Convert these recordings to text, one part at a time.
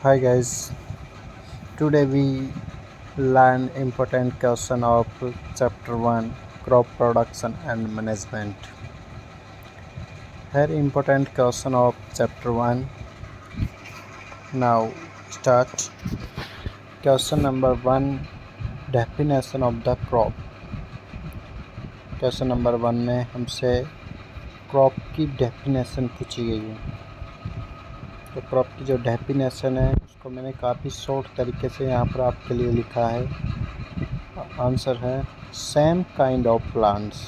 Hi guys, today we learn important question of chapter 1 crop production and management. Here important question of chapter 1. Now start. Question number 1, definition of the crop. Question number 1 में हमसे crop की definition पूछी गई है। तो crop की जो definition है उसको मैंने काफ़ी शॉर्ट तरीके से यहाँ पर आपके लिए लिखा है। आंसर है same kind of plants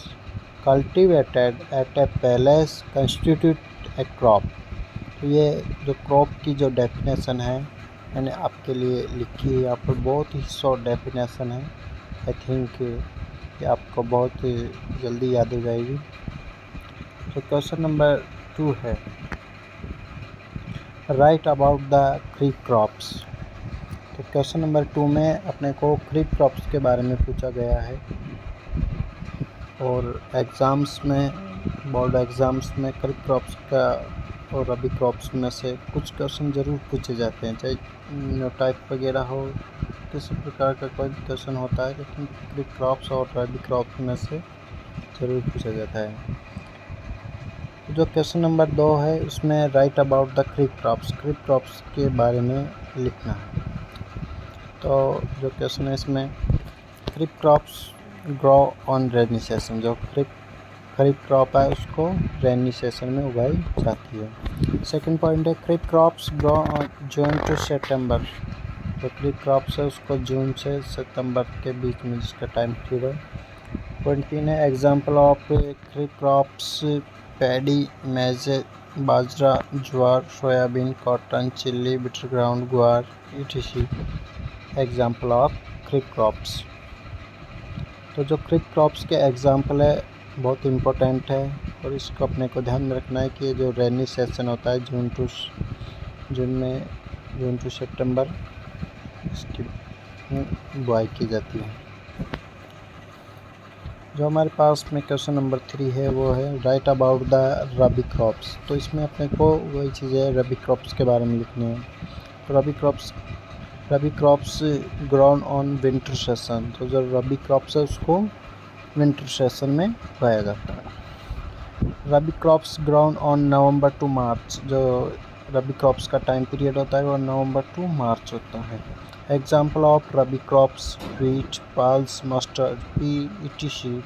cultivated at a place constitute a crop. तो ये जो क्रॉप की जो डेफिनेशन है मैंने आपके लिए लिखी है। यहाँ पर बहुत ही शॉर्ट डेफिनेशन है। आई थिंक ये आपको बहुत जल्दी याद हो जाएगी। तो क्वेश्चन नंबर 2 है right about the kharif crops. तो क्वेश्चन नंबर 2 में अपने को खरीफ क्रॉप्स के बारे में पूछा गया है और एग्ज़ाम्स में बोर्ड एग्ज़ाम्स में खरीफ क्रॉप्स का और रबी क्रॉप्स में से कुछ क्वेश्चन ज़रूर पूछे जाते हैं, चाहे टाइप वगैरह हो, किसी प्रकार का कोई भी क्वेश्चन होता है, लेकिन खरीफ क्रॉप्स और रबी क्रॉप्स में से ज़रूर पूछा जाता है। जो क्वेश्चन नंबर 2 है उसमें right about the kharif crops के बारे में लिखना है। तो जो क्वेश्चन है इसमें kharif crops grow on rainy session. जो खरीफ क्रॉप है उसको रेनी सेशन में उगाई जाती है। सेकंड पॉइंट है kharif crops grow on June to September. जो खरीफ क्रॉप्स है उसको जून से सितंबर के बीच में जिसका टाइम पीरियड है। पॉइंट 3 है example of kharif crops paddy, maize, bajra, jowar, soybean, cotton, chilli, bitter ground, guar etc. Example of kharif crops. तो जो खरीफ क्रॉप्स के एग्जाम्पल है बहुत इम्पोर्टेंट है और इसको अपने को ध्यान में रखना है कि जो रेनी सेशन होता है जून टू सितंबर इसकी बुआई की जाती है। जो हमारे पास में क्वेश्चन नंबर 3 है वो है right about the rabi crops. तो इसमें अपने को वही चीज़ें रबी क्रॉप्स के बारे में लिखनी है। तो rabi crops grown on winter session. तो जो रबी क्रॉप्स है उसको विंटर सेशन में उगाया जाता है। Rabi crops grown on November to March. जो रबी क्रॉप्स का टाइम पीरियड होता है वो नवंबर टू मार्च होता है। Example of rabi crops wheat, pulse, mustard, pea etc.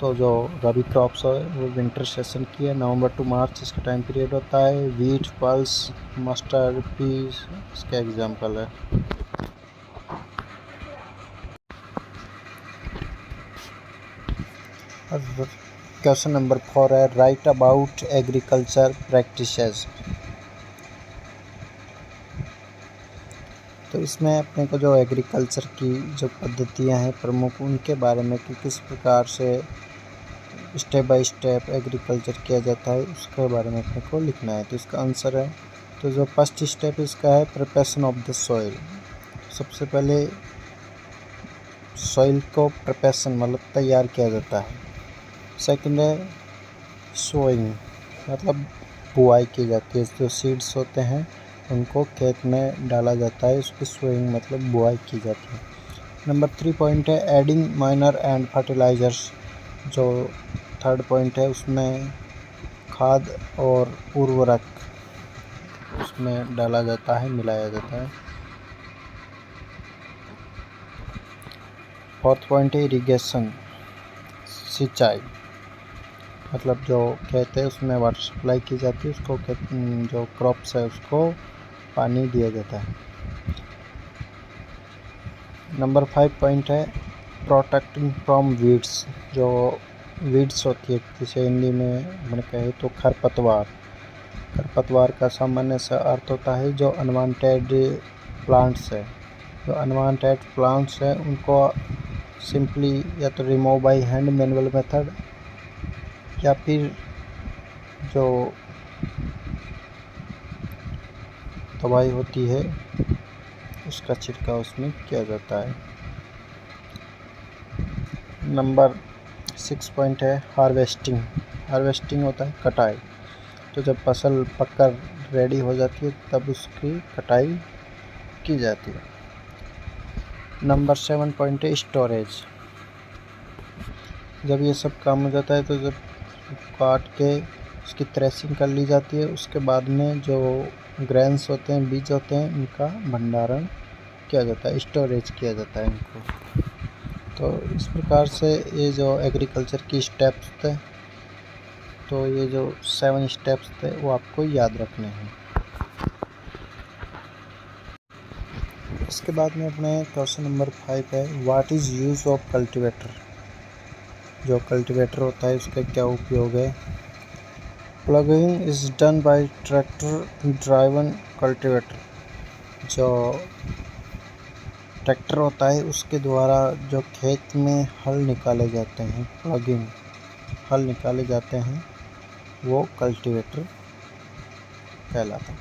तो जो रबी क्रॉप्स है वो विंटर सेशन की है, नवंबर टू मार्च इसका टाइम पीरियड होता है। व्हीट, पल्स, मस्टर्ड, पी इसका एग्जाम्पल है। क्वेश्चन नंबर 4 है राइट अबाउट एग्रीकल्चर प्रैक्टिसेस। तो इसमें अपने को जो एग्रीकल्चर की जो पद्धतियां हैं प्रमुख उनके बारे में कि किस प्रकार से स्टेप बाय स्टेप एग्रीकल्चर किया जाता है उसके बारे में अपने को लिखना है। तो इसका आंसर है तो जो फर्स्ट स्टेप इसका है प्रिपरेशन ऑफ द सॉइल। सबसे पहले सॉइल को प्रिपरेशन मतलब तैयार किया जाता है। सेकंड है सोइंग मतलब बुआई की जाती है। जो सीड्स होते हैं उनको खेत में डाला जाता है, उसकी सोइंग मतलब बुआई की जाती है। नंबर 3 पॉइंट है एडिंग माइनर एंड फर्टिलाइजर्स। जो थर्ड पॉइंट है उसमें खाद और उर्वरक उसमें डाला जाता है, मिलाया जाता है। फोर्थ पॉइंट है इरिगेशन सिंचाई मतलब जो खेत है उसमें वाटर सप्लाई की जाती है, उसको जो क्रॉप्स है उसको पानी दिया जाता है। नंबर 5 पॉइंट है प्रोटेक्टिंग फ्रॉम वीड्स। जो वीड्स होती है जिसे हिंदी में मैंने कहे तो खरपतवार का सामान्य सा अर्थ होता है जो अनवांटेड प्लांट्स है। जो अनवांटेड प्लांट्स है उनको सिंपली या तो remove by hand manual method या फिर जो दवाई होती है उसका छिड़काव उसमें किया जाता है। नंबर 6 पॉइंट है हार्वेस्टिंग होता है कटाई। तो जब फसल पककर रेडी हो जाती है तब उसकी कटाई की जाती है। नंबर 7 पॉइंट है स्टोरेज। जब ये सब काम हो जाता है तो जब काट के उसकी थ्रेशिंग कर ली जाती है, उसके बाद में जो ग्रेन्स होते हैं, बीज होते हैं, इनका भंडारण किया जाता है, स्टोरेज किया जाता है इनको। तो इस प्रकार से ये जो एग्रीकल्चर की स्टेप्स थे, तो ये जो 7 स्टेप्स थे वो आपको याद रखने हैं। इसके बाद में अपने क्वेश्चन नंबर 5 है, what is use of cultivator. जो कल्टीवेटर होता है उसका क्या उपयोग है। Plugging is done by tractor driven cultivator. जो ट्रैक्टर होता है उसके द्वारा जो खेत में हल निकाले जाते हैं, प्लगिंग हल निकाले जाते हैं, वो कल्टीवेटर कहलाता है।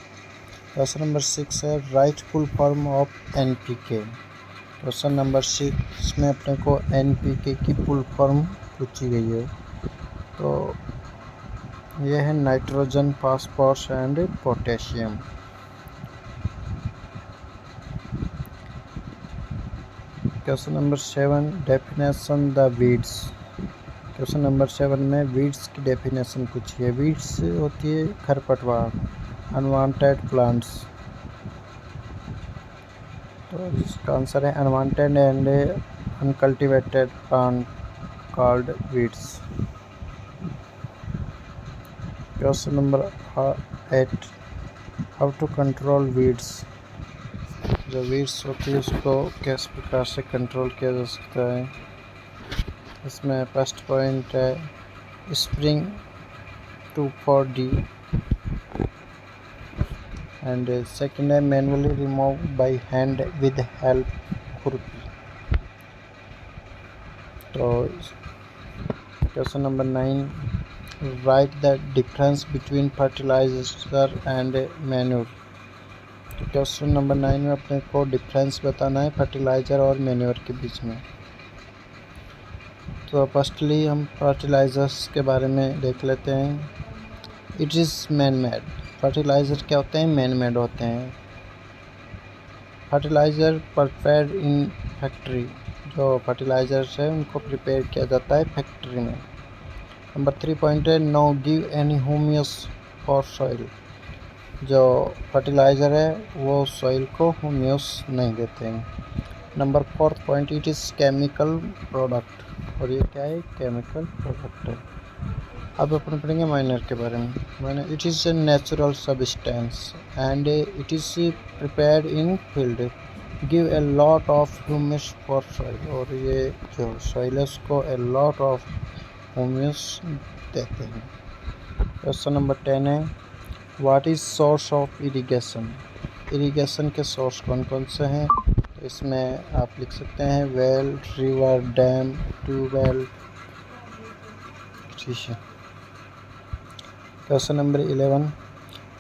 क्वेश्चन नंबर 6 है, right full form of NPK। Question number 6 में अपने को NPK की फुल फॉर्म पूछी गई है। तो यह है nitrogen, phosphorus and potassium. Question number 7, definition the weeds. Question number 7 में वीड्स की डेफिनेशन पूछी है। वीड्स होती है खरपतवार, अनवांटेड प्लांट्स। तो इसका आंसर है unwanted and uncultivated plant called weeds. Question number 8, how to control weeds. जो वीड्स होती है उसको किस प्रकार से कंट्रोल किया जा सकता है। इसमें फर्स्ट पॉइंट है स्प्रिंग 2,4-D एंड सेकेंड है manually remove by hand with help खुरपी। तो question number 9, write the difference between fertiliser and manure. तो क्वेश्चन नंबर 9 में अपने को डिफरेंस बताना है फर्टिलाइज़र और मैन्योर के बीच में। तो फर्स्टली हम फर्टिलाइज़र्स के बारे में देख लेते हैं। It is man made. Fertiliser क्या होते हैं, मैन मेड होते हैं। Fertiliser prepared in factory. जो फर्टिलाइज़र्स है उनको प्रिपेयर किया जाता है फैक्ट्री में। नंबर 3 पॉइंट है, know give any humus for soil. जो फर्टिलाइज़र है वो सॉइल को ह्यूमस नहीं देते हैं। Number 4 point, it is chemical product. और ये क्या है, केमिकल प्रोडक्ट है। अब अपन पढ़ेंगे माइनर के बारे में। Minor, it is a natural substance and it is prepared in field, give a lot of humus for soil. और ये जो सॉइल है उसको ए लॉट ऑफ ह्यूमस देते हैं। क्वेश्चन नंबर 10 है, what is source of irrigation. Irrigation के source कौन कौन से हैं। तो इसमें आप लिख सकते हैं वेल, रिवर, डैम, ट्यूबवेल। ठीक है। Question number 11,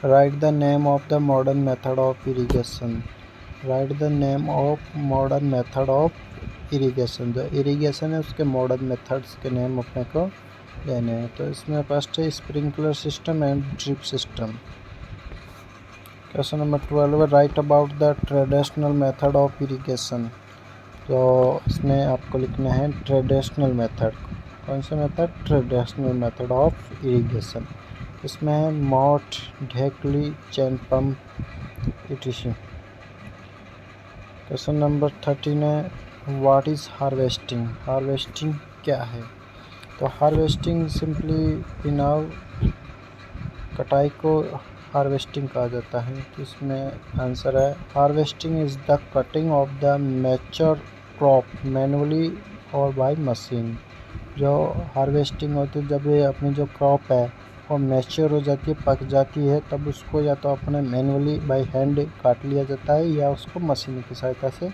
write the name of the modern method of irrigation. Write the name of modern method of irrigation. जो इरिगेशन है उसके मॉडर्न मेथड्स के नेम अपने को लेने हैं। तो इसमें फर्स्ट है sprinkler system and drip system. Question number 12, right about the traditional method of irrigation. तो इसमें आपको लिखना है ट्रेडिशनल मेथड। कौन सा method, traditional method of irrigation. इसमें है मोट, ढेकली, चैन पम्प, etc। क्वेश्चन नंबर 13 है, व्हाट इज़ हार्वेस्टिंग। हार्वेस्टिंग क्या है। तो हार्वेस्टिंग सिंपली नाउ कटाई को हार्वेस्टिंग कहा जाता है। तो इसमें आंसर है harvesting is the cutting of the mature crop manually और बाय मशीन। जो हार्वेस्टिंग होती है जब ये अपनी जो क्रॉप है वो मैच्योर हो जाती है, पक जाती है, तब उसको या तो अपने मैनुअली बाय हैंड काट लिया जाता है या उसको मशीन की सहायता से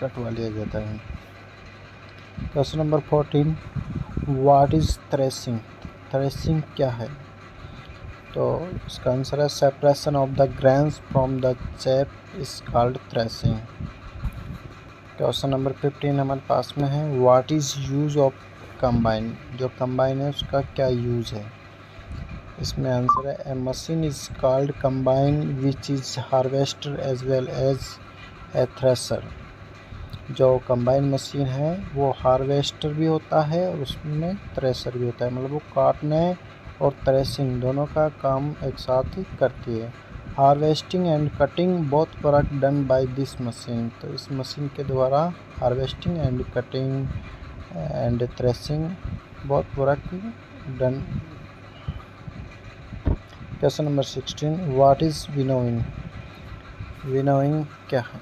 कटवा लिया जाता है। Question number 14, what is threshing. Threshing क्या है। तो इसका आंसर है separation of the grains from the chaff is called threshing. Question number 15 हमारे पास में है, what is use of combine. जो कंबाइन है उसका क्या यूज है। इसमें आंसर है a machine is called combine which is harvester as well as a thresher. जो कंबाइन मशीन है वो हार्वेस्टर भी होता है और उसमें थ्रेसर भी होता है, मतलब वो काटने और थ्रेसिंग दोनों का काम एक साथ ही करती है। Harvesting and cutting both work done by this machine. तो इस मशीन के द्वारा harvesting and cutting and threshing both work done. Question number 16, what is winnowing. Winnowing क्या है?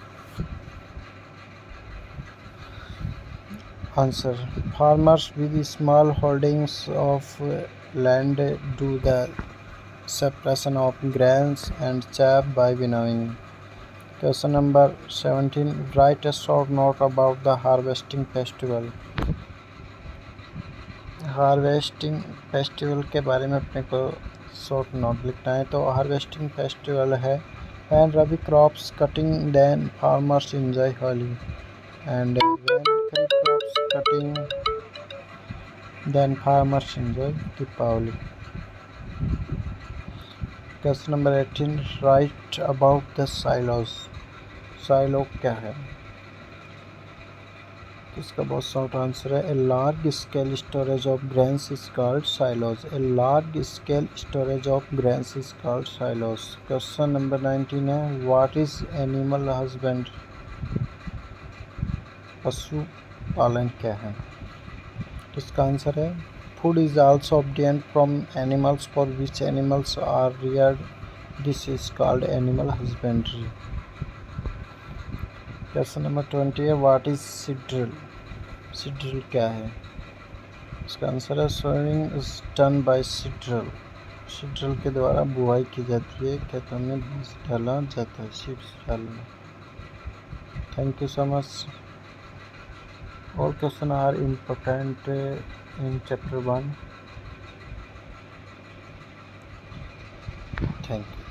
Answer, farmers with small holdings of land do the separation of grains and chaff by winnowing. Question number 17, write a short note about the harvesting festival. Harvesting festival के बारे में अपने को short note लिखना है। तो हार्वेस्टिंग फेस्टिवल है when rabi crops cutting then farmers enjoy Holi, and when kharif crops cutting then farmers enjoy Deepavali. Question number 18, write about the silos. Silo क्या है? इसका बहुत शॉर्ट आंसर है a large scale storage of grains is called silos. A large scale storage of grains is called silos. Question number 19 है what is animal husband. पशु पालन क्या है? इसका आंसर है food is also obtained from animals for which animals are reared, this is called animal husbandry. Question number 20 है what is seed drill. Seed drill क्या है? इसका आंसर है sowing is done by seed drill. Seed drill के द्वारा बुआई की जाती है, खेतों में बीज डाला जाता है, सीड्स डालना। Thank you so much. All questions are important in chapter 1. Thank you.